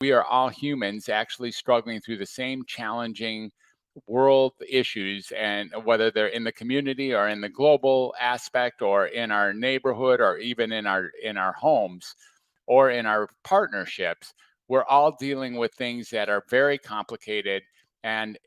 we are all humans actually struggling through the same challenging world issues, and whether they're in the community or in the global aspect or in our neighborhood or even in our homes or in our partnerships, we're all dealing with things that are very complicated and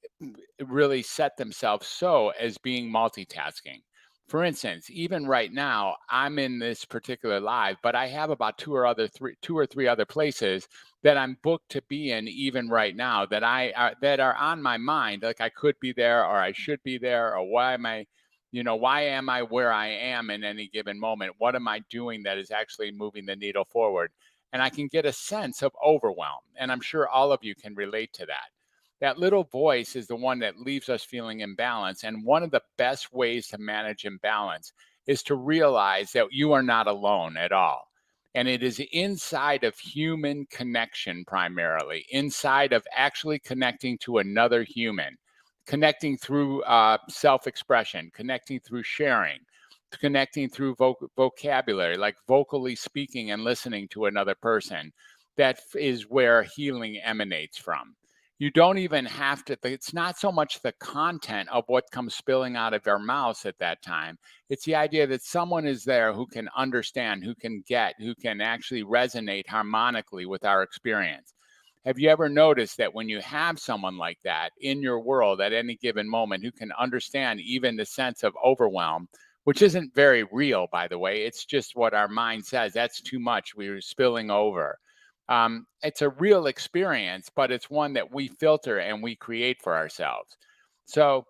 really set themselves so as being multitasking. For instance, even right now, I'm in this particular live, but I have about two or three other places that I'm booked to be in, even right now, that are on my mind. Like I could be there, or I should be there, or why am I where I am in any given moment? What am I doing that is actually moving the needle forward? And I can get a sense of overwhelm, and I'm sure all of you can relate to that. That little voice is the one that leaves us feeling imbalanced. And one of the best ways to manage imbalance is to realize that you are not alone at all. And it is inside of human connection, primarily, inside of actually connecting to another human, connecting through self expression, connecting through sharing, connecting through vocabulary, like vocally speaking and listening to another person. That is where healing emanates from. You don't even have to, it's not so much the content of what comes spilling out of our mouths at that time. It's the idea that someone is there who can understand, who can actually resonate harmonically with our experience. Have you ever noticed that when you have someone like that in your world at any given moment who can understand even the sense of overwhelm, which isn't very real, by the way, it's just what our mind says, that's too much, we're spilling over. It's a real experience, but it's one that we filter and we create for ourselves. So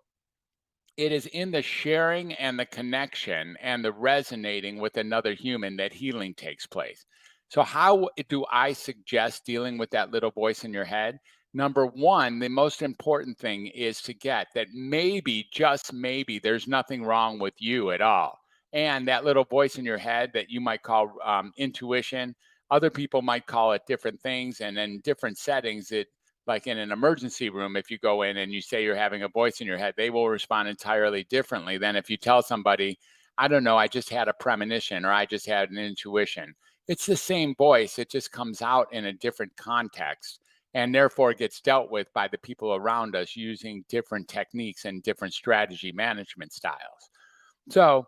it is in the sharing and the connection and the resonating with another human that healing takes place. So, how do I suggest dealing with that little voice in your head? Number one, the most important thing is to get that maybe, just maybe, there's nothing wrong with you at all. And that little voice in your head that you might call intuition, other people might call it different things. And in different settings, like in an emergency room, if you go in and you say you're having a voice in your head, they will respond entirely differently than if you tell somebody, I don't know, I just had a premonition or I just had an intuition. It's the same voice, it just comes out in a different context and therefore gets dealt with by the people around us using different techniques and different strategy management styles. So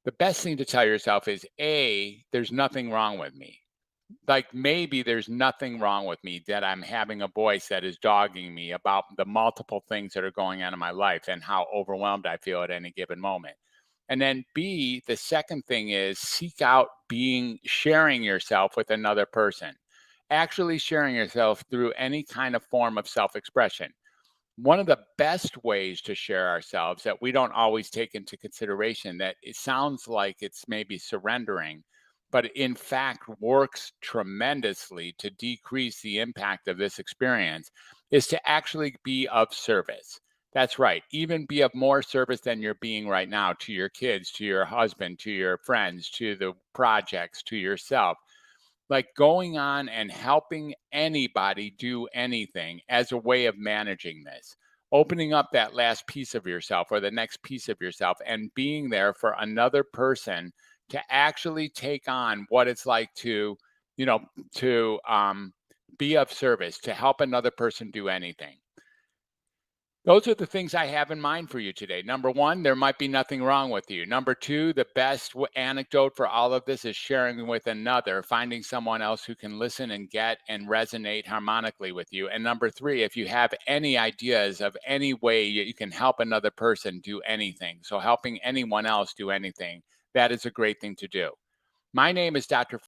the best thing to tell yourself is A, there's nothing wrong with me. Like maybe there's nothing wrong with me, that I'm having a voice that is dogging me about the multiple things that are going on in my life and how overwhelmed I feel at any given moment. And then B, the second thing is seek out sharing yourself with another person, actually sharing yourself through any kind of form of self expression. One of the best ways to share ourselves that we don't always take into consideration, that it sounds like it's maybe surrendering, but in fact works tremendously to decrease the impact of this experience, is to actually be of service. That's right. Even be of more service than you're being right now to your kids, to your husband, to your friends, to the projects, to yourself. Like going on and helping anybody do anything as a way of managing this, opening up that last piece of yourself or the next piece of yourself and being there for another person to actually take on what it's like to, you know, to be of service, to help another person do anything. Those are the things I have in mind for you today. Number one, there might be nothing wrong with you. Number two, the best anecdote for all of this is sharing with another, finding someone else who can listen and get and resonate harmonically with you. And number three, if you have any ideas of any way you can help another person do anything, so helping anyone else do anything, that is a great thing to do. My name is Dr.